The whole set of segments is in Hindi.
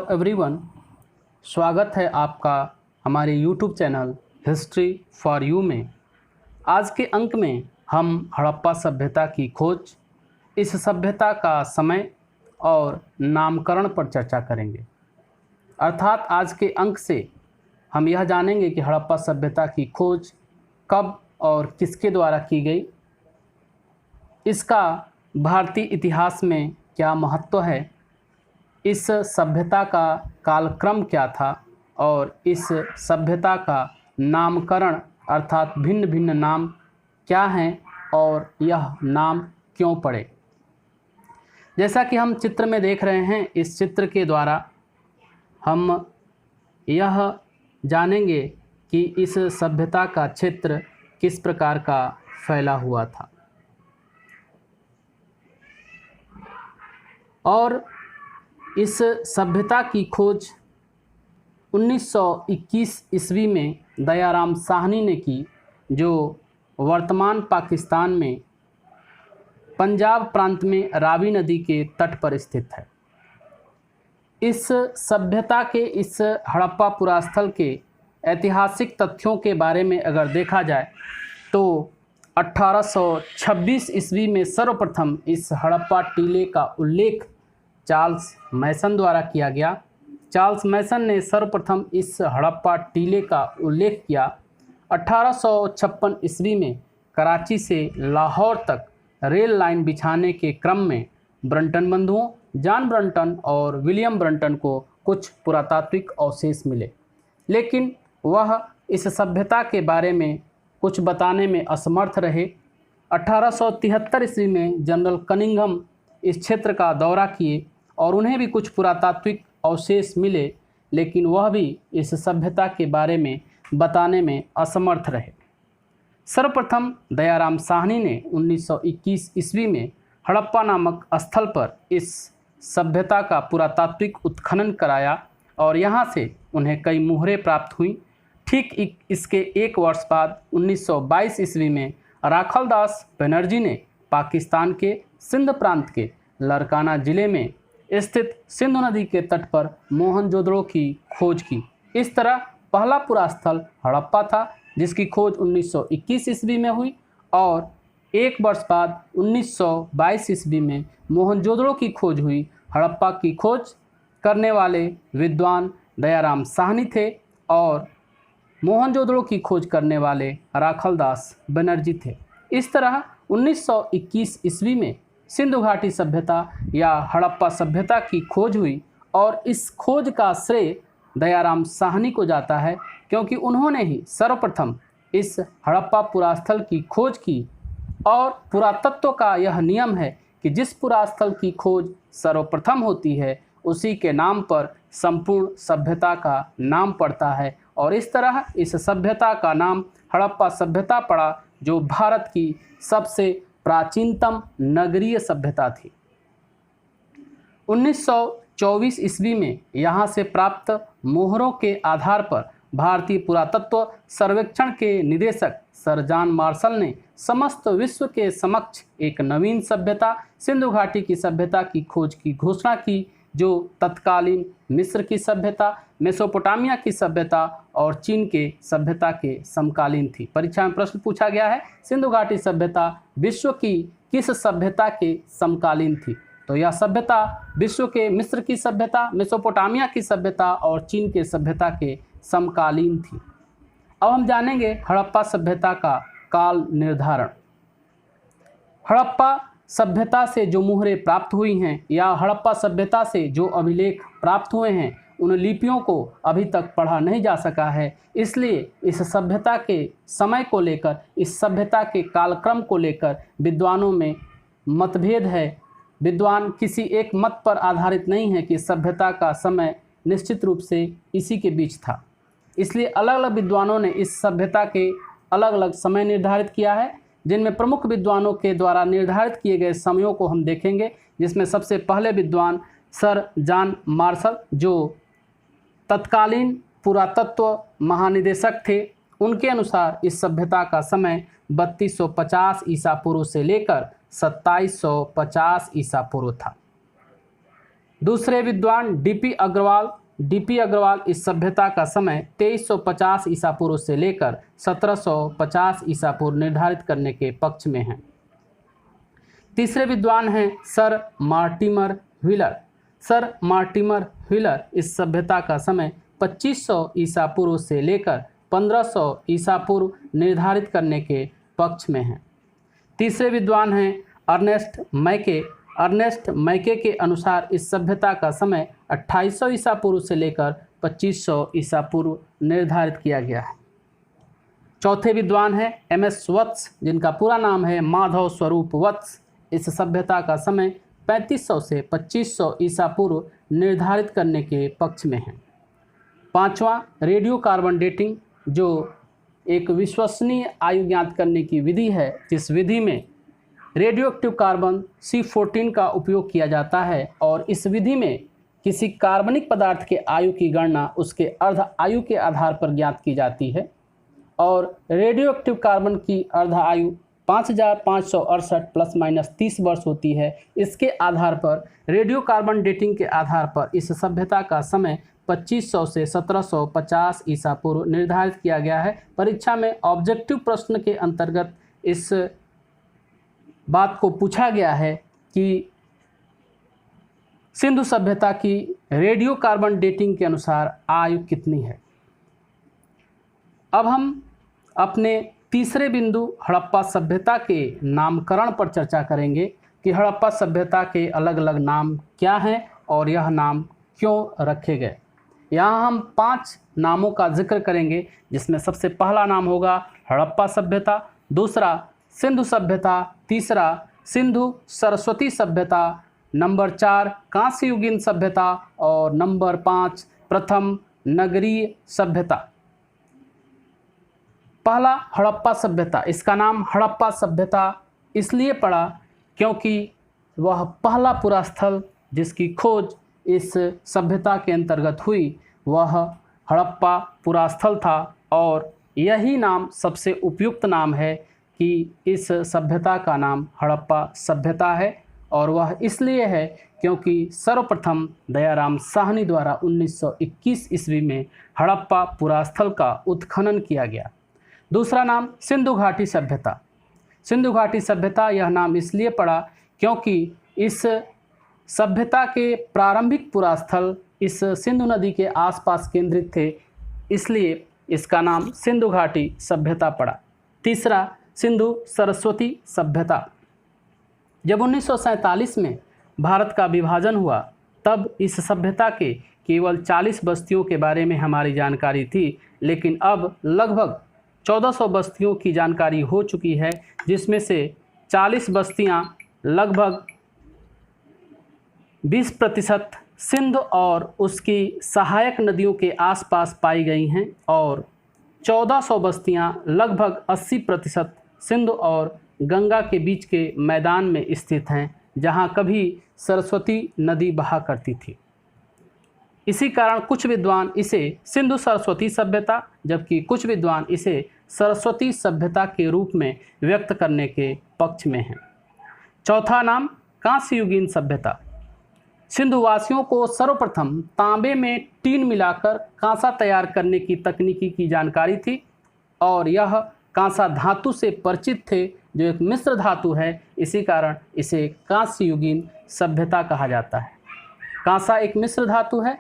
एवरीवन, स्वागत है आपका हमारे YouTube channel history for you में। आज के अंक में हम हड़प्पा सभ्यता की खोज, इस सभ्यता का समय और नामकरण पर चर्चा करेंगे। अर्थात आज के अंक से हम यह जानेंगे कि हड़प्पा सभ्यता की खोज कब और किसके द्वारा की गई, इसका भारतीय इतिहास में क्या महत्व है, इस सभ्यता का कालक्रम क्या था और इस सभ्यता का नामकरण अर्थात भिन्न भिन्न नाम क्या हैं और यह नाम क्यों पड़े। जैसा कि हम चित्र में देख रहे हैं, इस चित्र के द्वारा हम यह जानेंगे कि इस सभ्यता का क्षेत्र किस प्रकार का फैला हुआ था और इस सभ्यता की खोज 1921 ईस्वी में दयाराम साहनी ने की, जो वर्तमान पाकिस्तान में पंजाब प्रांत में रावी नदी के तट पर स्थित है। इस सभ्यता के, इस हड़प्पा पुरास्थल के ऐतिहासिक तथ्यों के बारे में अगर देखा जाए तो 1826 ईस्वी में सर्वप्रथम इस हड़प्पा टीले का उल्लेख चार्ल्स मैसन द्वारा किया गया। चार्ल्स मैसन ने सर्वप्रथम इस हड़प्पा टीले का उल्लेख किया। 1856 ईस्वी में कराची से लाहौर तक रेल लाइन बिछाने के क्रम में ब्रंटन बंधुओं जॉन ब्रंटन और विलियम ब्रंटन को कुछ पुरातात्विक अवशेष मिले, लेकिन वह इस सभ्यता के बारे में कुछ बताने में असमर्थ रहे। 1873 ईस्वी में जनरल कनिंघम इस क्षेत्र का दौरा किए और उन्हें भी कुछ पुरातात्विक अवशेष मिले, लेकिन वह भी इस सभ्यता के बारे में बताने में असमर्थ रहे। सर्वप्रथम दयाराम साहनी ने 1921 ईस्वी में हड़प्पा नामक स्थल पर इस सभ्यता का पुरातात्विक उत्खनन कराया और यहाँ से उन्हें कई मुहरें प्राप्त हुई। ठीक इसके एक वर्ष बाद 1922 ईस्वी में राखलदास बनर्जी ने पाकिस्तान के सिंध प्रांत के लरकाना ज़िले में स्थित सिंधु नदी के तट पर मोहनजोदड़ो की खोज की। इस तरह पहला पुरास्थल हड़प्पा था, जिसकी खोज 1921 ईस्वी में हुई और एक वर्ष बाद 1922 ईस्वी में मोहनजोदड़ो की खोज हुई। हड़प्पा की खोज करने वाले विद्वान दयाराम साहनी थे और मोहनजोदड़ो की खोज करने वाले राखलदास बनर्जी थे। इस तरह 1921 ईस्वी में सिंधु घाटी सभ्यता या हड़प्पा सभ्यता की खोज हुई और इस खोज का श्रेय दयाराम साहनी को जाता है, क्योंकि उन्होंने ही सर्वप्रथम इस हड़प्पा पुरास्थल की खोज की। और पुरातत्व का यह नियम है कि जिस पुरास्थल की खोज सर्वप्रथम होती है उसी के नाम पर संपूर्ण सभ्यता का नाम पड़ता है और इस तरह इस सभ्यता का नाम हड़प्पा सभ्यता पड़ा, जो भारत की सबसे प्राचीनतम नगरीय सभ्यता थी। 1924 ईस्वी में यहाँ से प्राप्त मोहरों के आधार पर भारतीय पुरातत्व सर्वेक्षण के निदेशक सर जॉन मार्शल ने समस्त विश्व के समक्ष एक नवीन सभ्यता सिंधु घाटी की सभ्यता की खोज की घोषणा की, जो तत्कालीन मिस्र की सभ्यता, मेसोपोटामिया की सभ्यता और चीन के सभ्यता के समकालीन थी। परीक्षा में प्रश्न पूछा गया है, सिंधु घाटी सभ्यता विश्व की किस सभ्यता के समकालीन थी? तो यह सभ्यता विश्व के मिस्र की सभ्यता, मेसोपोटामिया की सभ्यता और चीन के सभ्यता के समकालीन थी। अब हम जानेंगे हड़प्पा सभ्यता का काल निर्धारण। हड़प्पा सभ्यता से जो मुहरें प्राप्त हुई हैं या हड़प्पा सभ्यता से जो अभिलेख प्राप्त हुए हैं, उन लिपियों को अभी तक पढ़ा नहीं जा सका है। इसलिए इस सभ्यता के समय को लेकर, इस सभ्यता के कालक्रम को लेकर विद्वानों में मतभेद है। विद्वान किसी एक मत पर आधारित नहीं है कि सभ्यता का समय निश्चित रूप से इसी के बीच था। इसलिए अलग अलग विद्वानों ने इस सभ्यता के अलग अलग समय निर्धारित किया है, जिनमें प्रमुख विद्वानों के द्वारा निर्धारित किए गए समयों को हम देखेंगे, जिसमें सबसे पहले विद्वान सर जॉन मार्शल, जो तत्कालीन पुरातत्व महानिदेशक थे, उनके अनुसार इस सभ्यता का समय 3250 ईसा पूर्व से लेकर 2750 ईसा पूर्व था। दूसरे विद्वान डीपी अग्रवाल इस सभ्यता का समय 2350 ईसा पूर्व से लेकर 1750 ईसा पूर्व निर्धारित करने के पक्ष में हैं। तीसरे विद्वान हैं सर मार्टिमर व्हीलर इस सभ्यता का समय 2500 ईसा पूर्व से लेकर 1500 ईसा पूर्व निर्धारित करने के पक्ष में हैं। तीसरे विद्वान हैं अर्नेस्ट मैके के अनुसार इस सभ्यता का समय 2800 ईसा पूर्व से लेकर 2500 ईसा पूर्व निर्धारित किया गया है। चौथे विद्वान हैं एमएस वत्स, जिनका पूरा नाम है माधव स्वरूप वत्स। इस सभ्यता का समय 3500 से 2500 ईसा पूर्व निर्धारित करने के पक्ष में है। पांचवा, रेडियो कार्बन डेटिंग, जो एक विश्वसनीय आयु ज्ञात करने की विधि है, जिस विधि में रेडियो एक्टिव कार्बन C14 का उपयोग किया जाता है और इस विधि में किसी कार्बनिक पदार्थ के आयु की गणना उसके अर्ध आयु के आधार पर ज्ञात की जाती है और रेडियो एक्टिव कार्बन की अर्ध आयु 5568 प्लस माइनस 30 वर्ष होती है। इसके आधार पर रेडियो कार्बन डेटिंग के आधार पर इस सभ्यता का समय 2500 से 1750 ईसा पूर्व निर्धारित किया गया है। परीक्षा में ऑब्जेक्टिव प्रश्न के अंतर्गत इस बात को पूछा गया है कि सिंधु सभ्यता की रेडियो कार्बन डेटिंग के अनुसार आयु कितनी है। अब हम अपने तीसरे बिंदु हड़प्पा सभ्यता के नामकरण पर चर्चा करेंगे कि हड़प्पा सभ्यता के अलग अलग नाम क्या हैं और यह नाम क्यों रखे गए। यहाँ हम 5 नामों का जिक्र करेंगे, जिसमें सबसे पहला नाम होगा हड़प्पा सभ्यता, दूसरा सिंधु सभ्यता, तीसरा सिंधु सरस्वती सभ्यता, नंबर 4 कांस्य युगीन सभ्यता और नंबर 5 प्रथम नगरीय सभ्यता। पहला हड़प्पा सभ्यता, इसका नाम हड़प्पा सभ्यता इसलिए पड़ा क्योंकि वह पहला पुरास्थल जिसकी खोज इस सभ्यता के अंतर्गत हुई वह हड़प्पा पुरास्थल था और यही नाम सबसे उपयुक्त नाम है कि इस सभ्यता का नाम हड़प्पा सभ्यता है और वह इसलिए है क्योंकि सर्वप्रथम दयाराम साहनी द्वारा 1921 ईस्वी में हड़प्पा पुरास्थल का उत्खनन किया गया। दूसरा नाम सिंधु घाटी सभ्यता। सिंधु घाटी सभ्यता यह नाम इसलिए पड़ा क्योंकि इस सभ्यता के प्रारंभिक पुरास्थल इस सिंधु नदी के आसपास केंद्रित थे, इसलिए इसका नाम सिंधु घाटी सभ्यता पड़ा। तीसरा सिंधु सरस्वती सभ्यता। जब 1947 में भारत का विभाजन हुआ तब इस सभ्यता के केवल 40 बस्तियों के बारे में हमारी जानकारी थी, लेकिन अब लगभग 1400 बस्तियों की जानकारी हो चुकी है, जिसमें से 40 बस्तियां लगभग 20% सिंध और उसकी सहायक नदियों के आसपास पाई गई हैं और 1400 बस्तियां लगभग 80% सिंध और गंगा के बीच के मैदान में स्थित हैं, जहां कभी सरस्वती नदी बहा करती थी। इसी कारण कुछ विद्वान इसे सिंधु सरस्वती सभ्यता जबकि कुछ विद्वान इसे सरस्वती सभ्यता के रूप में व्यक्त करने के पक्ष में हैं। चौथा नाम कांस्य युगीन सभ्यता। सिंधुवासियों को सर्वप्रथम तांबे में टीन मिलाकर कांसा तैयार करने की तकनीकी की जानकारी थी और यह कांसा धातु से परिचित थे, जो एक मिश्र धातु है। इसी कारण इसे कांस्य युगीन सभ्यता कहा जाता है। कांसा एक मिश्र धातु है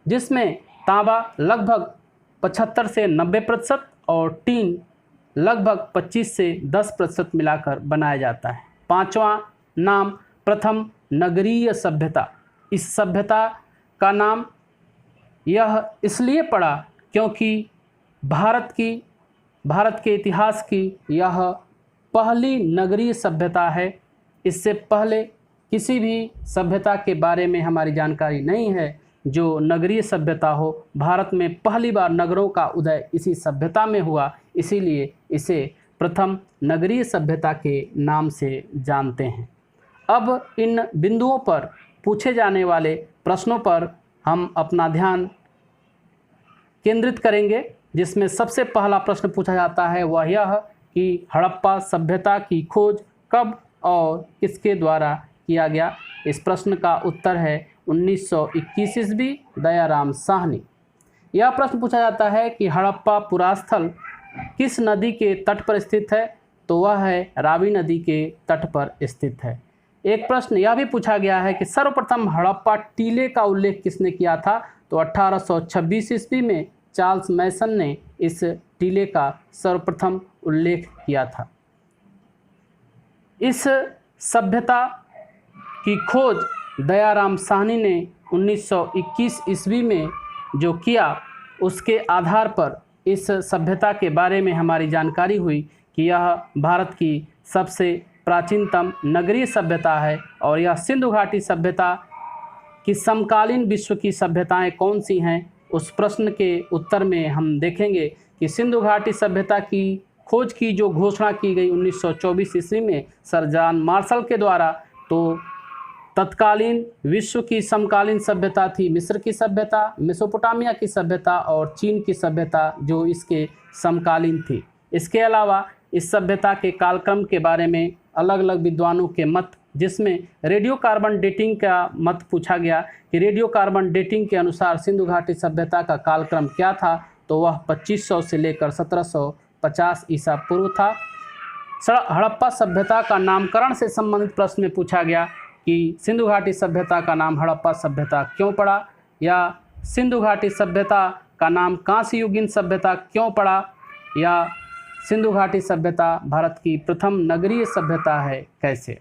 जिसमें तांबा लगभग 75 से 90% और टीन लगभग 25 से 10% मिलाकर बनाया जाता है। पांचवा नाम प्रथम नगरीय सभ्यता। इस सभ्यता का नाम यह इसलिए पड़ा क्योंकि भारत के इतिहास की यह पहली नगरीय सभ्यता है। इससे पहले किसी भी सभ्यता के बारे में हमारी जानकारी नहीं है जो नगरीय सभ्यता हो। भारत में पहली बार नगरों का उदय इसी सभ्यता में हुआ, इसीलिए इसे प्रथम नगरीय सभ्यता के नाम से जानते हैं। अब इन बिंदुओं पर पूछे जाने वाले प्रश्नों पर हम अपना ध्यान केंद्रित करेंगे, जिसमें सबसे पहला प्रश्न पूछा जाता है वह यह कि हड़प्पा सभ्यता की खोज कब और किसके द्वारा किया गया। इस प्रश्न का उत्तर है 1921 ईस्वी, दयाराम साहनी। यह प्रश्न पूछा जाता है कि हड़प्पा पुरास्थल किस नदी के तट पर स्थित है, तो वह है रावी नदी के तट पर स्थित है। एक प्रश्न यह भी पूछा गया है कि सर्वप्रथम हड़प्पा टीले का उल्लेख किसने किया था, तो 1826 ईस्वी में चार्ल्स मैसन ने इस टीले का सर्वप्रथम उल्लेख किया था। इस सभ्यता की खोज दयाराम साहनी ने 1921 ईस्वी में जो किया, उसके आधार पर इस सभ्यता के बारे में हमारी जानकारी हुई कि यह भारत की सबसे प्राचीनतम नगरीय सभ्यता है और यह सिंधु घाटी सभ्यता की समकालीन विश्व की सभ्यताएं कौन सी हैं। उस प्रश्न के उत्तर में हम देखेंगे कि सिंधु घाटी सभ्यता की खोज की जो घोषणा की गई 1924 ईस्वी में सर जॉन मार्शल के द्वारा, तो तत्कालीन विश्व की समकालीन सभ्यता थी मिस्र की सभ्यता, मेसोपोटामिया की सभ्यता और चीन की सभ्यता जो इसके समकालीन थी। इसके अलावा इस सभ्यता के कालक्रम के बारे में अलग अलग विद्वानों के मत, जिसमें रेडियो कार्बन डेटिंग का मत पूछा गया कि रेडियो कार्बन डेटिंग के अनुसार सिंधु घाटी सभ्यता का कालक्रम क्या था, तो वह 2500 से लेकर 1750 ईसा पूर्व था। हड़प्पा सभ्यता का नामकरण से संबंधित प्रश्न में पूछा गया कि सिंधु घाटी सभ्यता का नाम हड़प्पा सभ्यता क्यों पड़ा, या सिंधु घाटी सभ्यता का नाम कांस्य युगीन सभ्यता क्यों पड़ा, या सिंधु घाटी सभ्यता भारत की प्रथम नगरीय सभ्यता है कैसे।